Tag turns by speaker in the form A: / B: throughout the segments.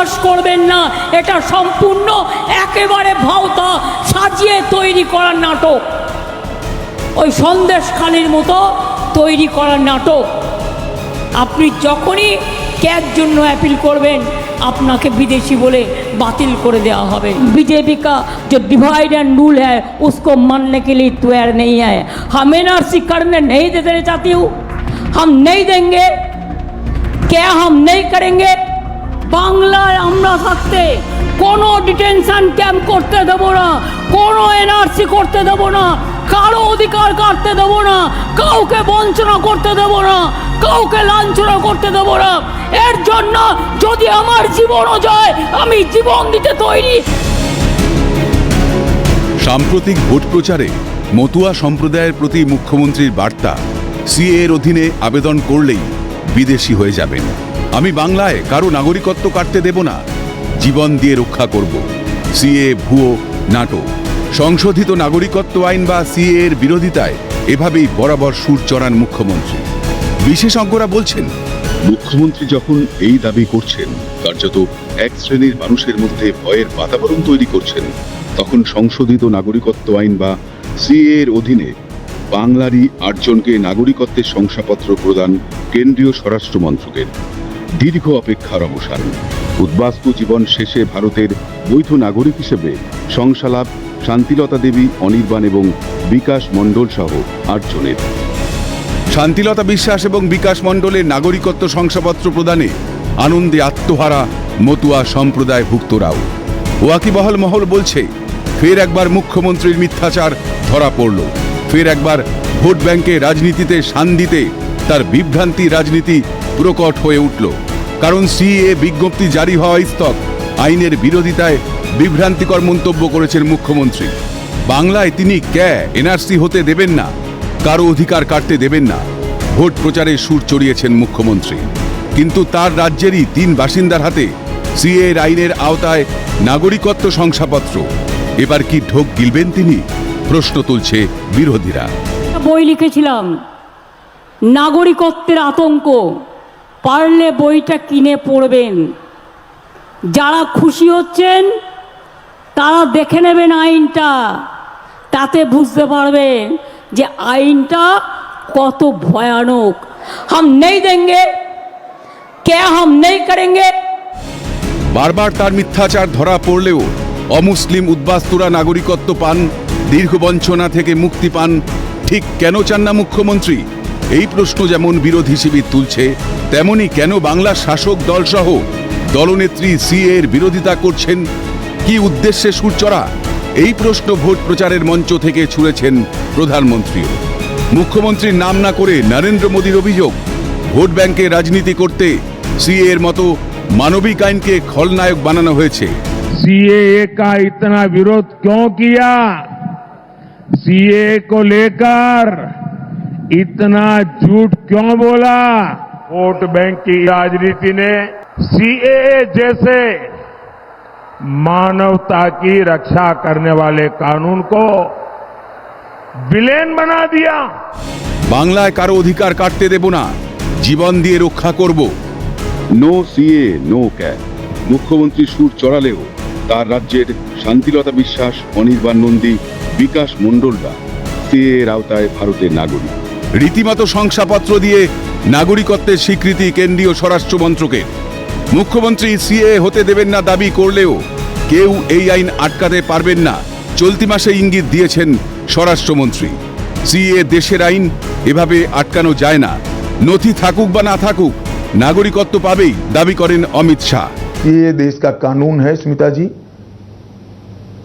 A: বিশ্বাস করবেন না, এটা সম্পূর্ণ একেবারে ভাওতা সাজিয়ে তৈরি করার নাটক, ওই সন্দেশখালির মতো তৈরি করার নাটক। আপনি যখনই ক্যার জন্য অ্যাপিল করবেন আপনাকে বিদেশি বলে बातिल कर दिया হবে। बीजेपी का जो डिवाइड एंड रूल है उसको मानने के लिए तैयार नहीं है। हम एनआरसी करने नहीं देना चाहती हूँ, हम नहीं देंगे। क्या हम नहीं करेंगे? বাংলায় আমরা থাকতে কোনো ডিটেনশন ক্যাম্প করতে দেব না, কোনো এনআরসি করতে দেব না, কারো অধিকার কাটতে দেব না, কাউকে বঞ্চনা করতে দেব না, কাউকে লাঞ্ছনা করতে দেব না। এর জন্য যদি আমার জীবনও যায় আমি জীবন দিতে তৈরি।
B: সাম্প্রতিক ভোট প্রচারে মতুয়া সম্প্রদায়ের প্রতি মুখ্যমন্ত্রীর বার্তা, সিএ এর অধীনে আবেদন করলেই বিদেশি হয়ে যাবেন। আমি বাংলায় কারো নাগরিকত্ব কাটতে দেব না, জীবন দিয়ে রক্ষা করব। সিএ ভুয়ো নাটক। সংশোধিত নাগরিকত্ব আইন বা সিএ এর বিরোধিতায় এভাবেই বরাবর সুর চড়ান মুখ্যমন্ত্রী। বিশেষজ্ঞরা বলছেন, মুখ্যমন্ত্রী যখন এই দাবি করছেন, কার্যত এক শ্রেণীর মানুষের মধ্যে ভয়ের বাতাবরণ তৈরি করছেন, তখন সংশোধিত নাগরিকত্ব আইন বা সিএ এর অধীনে বাংলারই ৮ জনকে নাগরিকত্বের শংসাপত্র প্রদান কেন্দ্রীয় স্বরাষ্ট্র মন্ত্রকের। দীর্ঘ অপেক্ষার অবসান। উদ্বাস্তু জীবন শেষে ভারতের বৈধ নাগরিক হিসেবে সংসালাপ শান্তিলতা দেবী, অনির্বাণ এবং বিকাশ মণ্ডল সহ ৮ জনের। শান্তিলতা বিশ্বাস এবং বিকাশ মণ্ডলের নাগরিকত্ব শংসাপত্র প্রদানে আনন্দে আত্মহারা মতুয়া সম্প্রদায়ভুক্তরাও। ওয়াকিবহাল মহল বলছে, ফের একবার মুখ্যমন্ত্রীর মিথ্যাচার ধরা পড়ল। ফের একবার ভোট ব্যাংকে রাজনীতিতে শান দিতে তার বিভ্রান্তি রাজনীতি প্রকট হয়ে উঠল। কারণ সিএ বিজ্ঞপ্তি জারি হওয়া স্তক আইনের বিরোধিতায় বিভ্রান্তিকর মন্তব্য করেছেন মুখ্যমন্ত্রী। বাংলায় তিনি এনআরসি হতে দেবেন না, কারো অধিকার কাটতে দেবেন না, ভোট প্রচারে সুর চড়িয়েছেন মুখ্যমন্ত্রী। কিন্তু তার রাজ্যেরই ৩ বাসিন্দার হাতে সিএ এর আইনের আওতায় নাগরিকত্ব শংসাপত্র। এবার কি ঢোক গিলবেন তিনি? প্রশ্ন তুলছে বিরোধীরা।
A: বই লিখেছিলাম, নাগরিকত্বের আতঙ্ক, পারলে বইটা কিনে পড়বেন। যারা খুশি হচ্ছেন তারা দেখে নেবেন আইনটা, তাতে বুঝতে পারবেন যে আইনটা কত ভয়ানক। हम नहीं देंगे, क्या हम नहीं करेंगे।
B: বারবার তার মিথ্যাচার ধরা পড়লেও অমুসলিম উদ্বাস্তুরা নাগরিকত্ব পান, দীর্ঘ বঞ্চনা থেকে মুক্তি পান। ঠিক কেন চান না মুখ্যমন্ত্রী? এই প্রশ্ন যেমন বিরোধী শিবির তুলছে, তেমনি কেন বাংলার শাসক দল সহ দলনেত্রী সিএ এর বিরোধিতা করছেন? কি উদ্দেশ্যে সুরচড়া? এই প্রশ্ন ভোট প্রচারের মঞ্চ থেকে ছুড়েছেন প্রধানমন্ত্রীও। মুখ্যমন্ত্রীর নাম না করে নরেন্দ্র মোদীর অভিযোগ, ভোট ব্যাংকে রাজনীতি করতে সিএ এর মতো মানবিক আইনকে খলনায়ক বানানো হয়েছে।
C: सीएए का इतना विरोध क्यों किया? सीए को लेकर इतना झूठ क्यों बोला? वोट बैंक की राजनीति ने सीएए जैसे मानवता की रक्षा करने वाले कानून को विलेन बना दिया।
B: বাংলায় কারো অধিকার কাটতে দেব না, জীবন দিয়ে রক্ষা করব। No CAA no CAB. মুখ্যমন্ত্রী সুর চড়ালেও তার রাজ্যের শান্তিলতা বিশ্বাস, অনির্বাণ নন্দী, বিকাশ মণ্ডলরা সিএ এর আওতায় ভারতের নাগরিক। রীতিমতো শংসাপত্র দিয়ে নাগরিকত্বের স্বীকৃতি কেন্দ্রীয় স্বরাষ্ট্র মন্ত্রকের। মুখ্যমন্ত্রী সিএ হতে দেবেন না দাবি করলেও কেউ এই আইন আটকাতে পারবেন না, চলতি মাসে ইঙ্গিত দিয়েছেন স্বরাষ্ট্রমন্ত্রী। সিএ দেশের আইন, এভাবে আটকানো যায় না। নথি থাকুক বা না থাকুক, নাগরিকত্ব পাবেই দাবি করেন অমিত শাহ।
D: ये देश का कानून है स्मिता जी,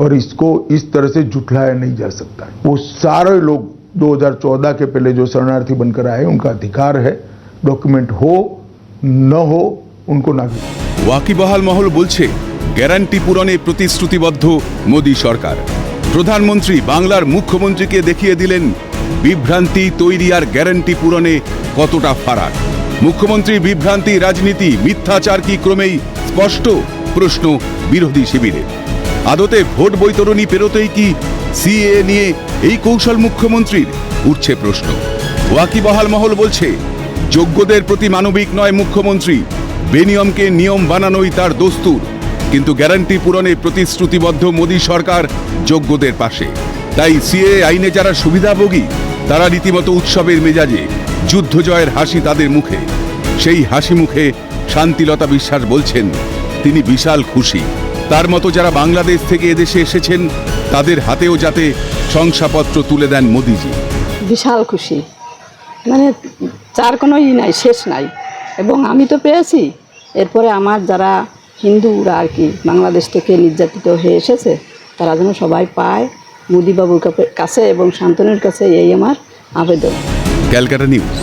D: और इसको इस तरह से झुठलाया नहीं जा सकता। वो सारे लोग 2014 के पहले जो शरणार्थी बनकर आए, उनका अधिकार है, डॉक्यूमेंट हो न हो उनको नागरिक।
B: ওয়াকিবহাল মহল বলছে, গ্যারান্টি পূরণে প্রতিশ্রুতিবদ্ধ মোদী সরকার। প্রধানমন্ত্রী বাংলার মুখ্যমন্ত্রীকে দেখিয়ে দিলেন বিভ্রান্তি তৈরি আর গ্যারান্টি পূরণে কতটা ফারাক। মুখ্যমন্ত্রীর বিভ্রান্তি রাজনীতি, মিথ্যাচার কি ক্রমেই স্পষ্ট? প্রশ্ন বিরোধী শিবিরের। আদতে ভোট বৈতরণী পেরোতেই কি সিএ নিয়ে এই কৌশল মুখ্যমন্ত্রীর? উঠছে প্রশ্ন। ওয়াকিবহাল মহল বলছে, যোগ্যদের প্রতি মানবিক নয় মুখ্যমন্ত্রী, বেনিয়মকে নিয়ম বানানোই তার দস্তুর, কিন্তু গ্যারান্টি পূরণে প্রতিশ্রুতিবদ্ধ মোদী সরকার যোগ্যদের পাশে। তাই সিএ আইনে যারা সুবিধাভোগী তারা রীতিমতো উৎসবের মেজাজে, যুদ্ধ জয়ের হাসি তাদের মুখে। সেই হাসি মুখে শান্তিলতা বিশ্বাস বলছেন তিনি বিশাল খুশি। তার মতো যারা বাংলাদেশ থেকে এদেশে এসেছেন তাদের হাতেও যাতে শংসাপত্র তুলে দেন মোদিজি।
E: বিশাল খুশি, মানে যার কোনো নাই, শেষ নাই। এবং আমি তো পেয়েছি, এরপরে আমার যারা হিন্দুরা আর কি বাংলাদেশ থেকে নির্যাতিত হয়ে এসেছে তারা যেন সবাই পায় মোদিবাবুর কাছে এবং শান্তনুর কাছে, এই আমার আবেদন।
B: ক্যালকাটা নিউজ।